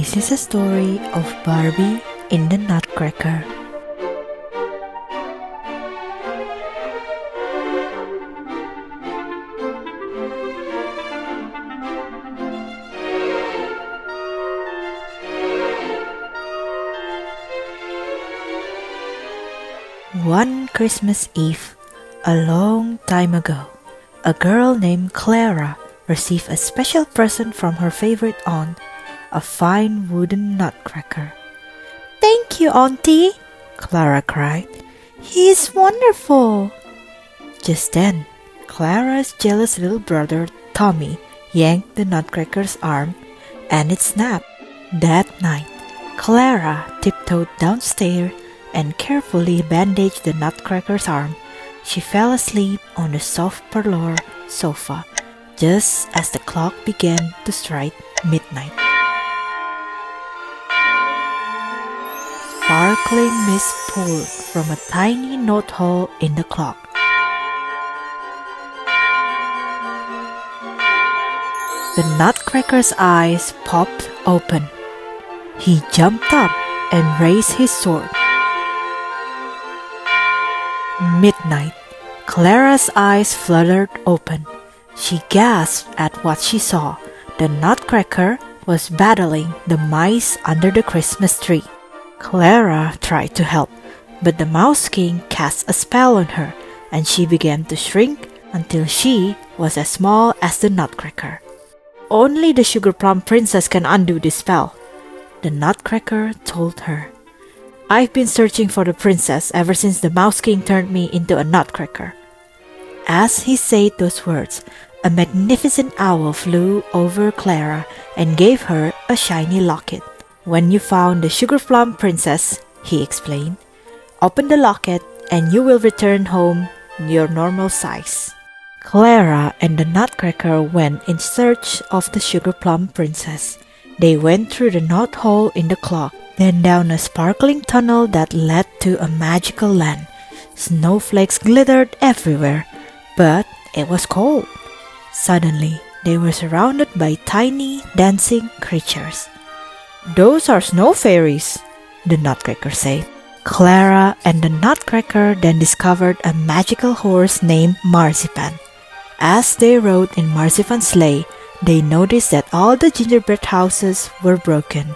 This is a story of Barbie in the Nutcracker. One Christmas Eve, a long time ago, a girl named Clara received a special present from her favorite aunt, a fine wooden nutcracker. "Thank you, Auntie!" Clara cried. "He is wonderful!" Just then, Clara's jealous little brother, Tommy, yanked the nutcracker's arm, and it snapped. That night, Clara tiptoed downstairs and carefully bandaged the nutcracker's arm. She fell asleep on the soft parlor sofa just as the clock began to strike midnight. Sparkling mist poured from a tiny knot hole in the clock. The nutcracker's eyes popped open. He jumped up and raised his sword. Midnight. Clara's eyes fluttered open. She gasped at what she saw. The nutcracker was battling the mice under the Christmas tree. Clara tried to help, but the Mouse King cast a spell on her, and she began to shrink until she was as small as the nutcracker. "Only the Sugar Plum Princess can undo this spell," the nutcracker told her. "I've been searching for the princess ever since the Mouse King turned me into a nutcracker." As he said those words, a magnificent owl flew over Clara and gave her a shiny locket. "When you found the Sugar Plum Princess," he explained, "open the locket and you will return home your normal size." Clara and the nutcracker went in search of the Sugar Plum Princess. They went through the knot hole in the clock, then down a sparkling tunnel that led to a magical land. Snowflakes glittered everywhere, but it was cold. Suddenly, they were surrounded by tiny, dancing creatures. "Those are snow fairies," the nutcracker said. Clara and the nutcracker then discovered a magical horse named Marzipan. As they rode in Marzipan's sleigh, they noticed that all the gingerbread houses were broken.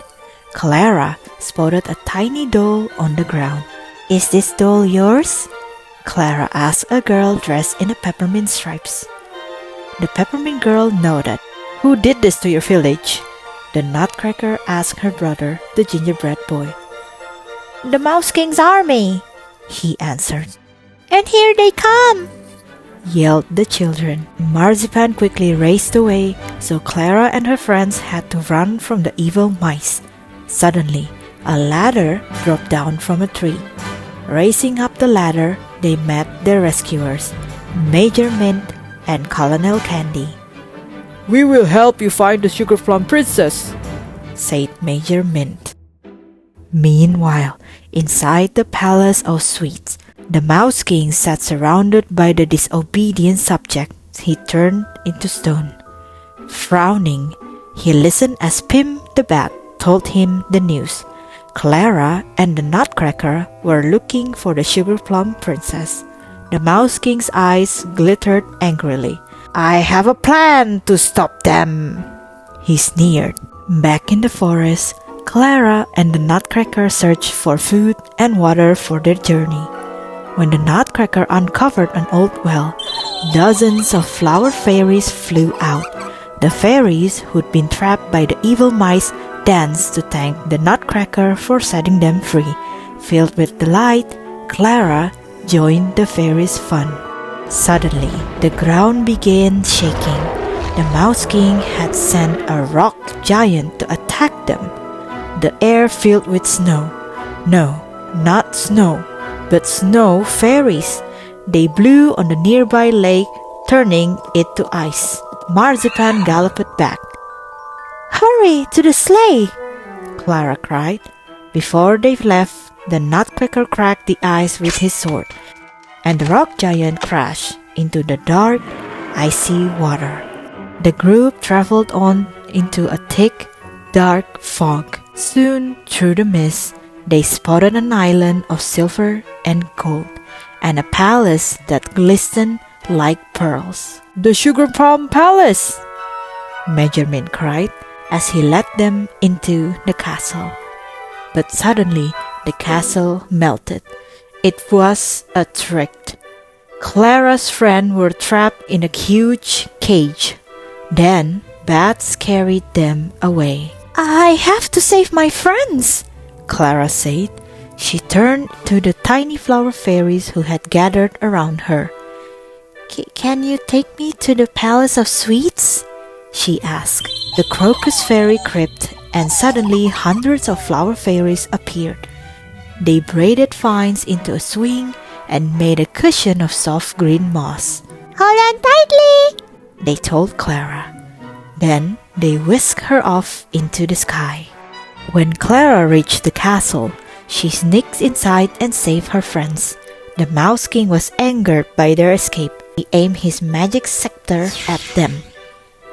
Clara spotted a tiny doll on the ground. "Is this doll yours?" Clara asked a girl dressed in a peppermint stripes. The peppermint girl nodded. "Who did this to your village?" the nutcracker asked her brother, the gingerbread boy. "The Mouse King's army," he answered. "And here they come!" yelled the children. Marzipan quickly raced away, so Clara and her friends had to run from the evil mice. Suddenly, a ladder dropped down from a tree. Racing up the ladder, they met their rescuers, Major Mint and Colonel Candy. "We will help you find the Sugar Plum Princess," said Major Mint. Meanwhile, inside the Palace of Sweets, the Mouse King sat surrounded by the disobedient subjects he turned into stone. Frowning, he listened as Pim the Bat told him the news. Clara and the nutcracker were looking for the Sugar Plum Princess. The Mouse King's eyes glittered angrily. "I have a plan to stop them," he sneered. Back in the forest, Clara and the nutcracker searched for food and water for their journey. When the nutcracker uncovered an old well, dozens of flower fairies flew out. The fairies who'd been trapped by the evil mice danced to thank the nutcracker for setting them free. Filled with delight, Clara joined the fairies' fun. Suddenly, the ground began shaking. The Mouse King had sent a rock giant to attack them. The air filled with snow. No, not snow, but snow fairies. They blew on the nearby lake, turning it to ice. Marzipan galloped back. "Hurry to the sleigh!" Clara cried. Before they left, the nutcracker cracked the ice with his sword, and the rock giant crashed into the dark, icy water. The group traveled on into a thick, dark fog. Soon, through the mist, they spotted an island of silver and gold, and a palace that glistened like pearls. "The Sugar Plum Palace!" Major Mint cried as he led them into the castle. But suddenly, the castle melted. It was a trick. Clara's friends were trapped in a huge cage. Then, bats carried them away. "I have to save my friends," Clara said. She turned to the tiny flower fairies who had gathered around her. Can you take me to the Palace of Sweets?" she asked. The crocus fairy crept, and suddenly hundreds of flower fairies appeared. They braided vines into a swing and made a cushion of soft green moss. "Hold on tightly," they told Clara. Then they whisked her off into the sky. When Clara reached the castle, she sneaked inside and saved her friends. The Mouse King was angered by their escape. He aimed his magic scepter at them.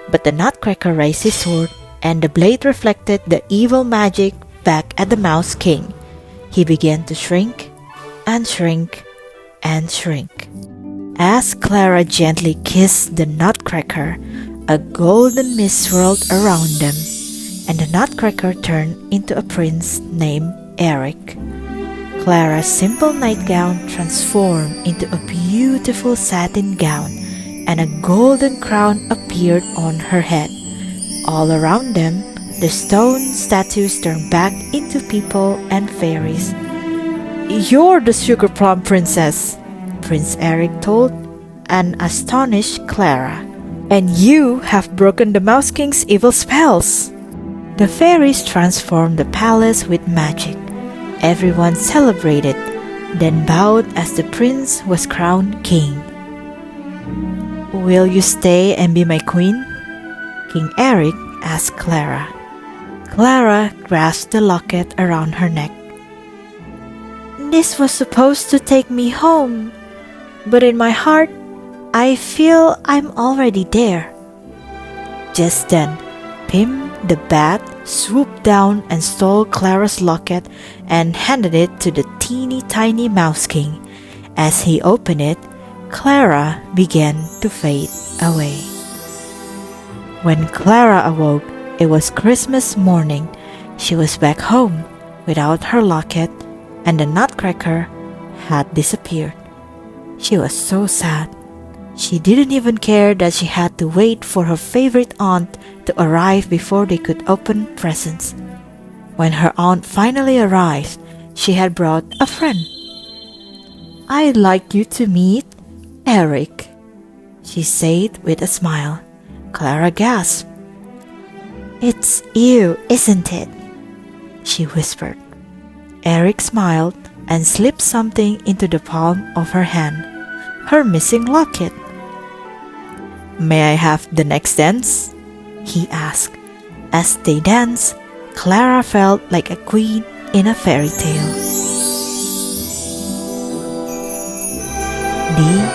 But the Nutcracker raised his sword, and the blade reflected the evil magic back at the Mouse King. He began to shrink and shrink and shrink. As Clara gently kissed the Nutcracker, a golden mist swirled around them, and the Nutcracker turned into a prince named Eric. Clara's simple nightgown transformed into a beautiful satin gown, and a golden crown appeared on her head. All around them, the stone statues turned back into people and fairies. "You're the Sugar Plum Princess," Prince Eric told an astonished Clara. "And you have broken the Mouse King's evil spells." The fairies transformed the palace with magic. Everyone celebrated, then bowed as the prince was crowned king. "Will you stay and be my queen?" King Eric asked Clara. Clara grasped the locket around her neck. "This was supposed to take me home, but in my heart, I feel I'm already there." Just then, Pim the bat swooped down and stole Clara's locket and handed it to the teeny tiny Mouse King. As he opened it, Clara began to fade away. When Clara awoke, it was Christmas morning. She was back home without her locket, and the Nutcracker had disappeared. She was so sad. She didn't even care that she had to wait for her favorite aunt to arrive before they could open presents. When her aunt finally arrived, she had brought a friend. "I'd like you to meet Eric," she said with a smile. Clara gasped. "It's you, isn't it?" she whispered. Eric smiled and slipped something into the palm of her hand, her missing locket. "May I have the next dance?" he asked. As they danced, Clara felt like a queen in a fairy tale. The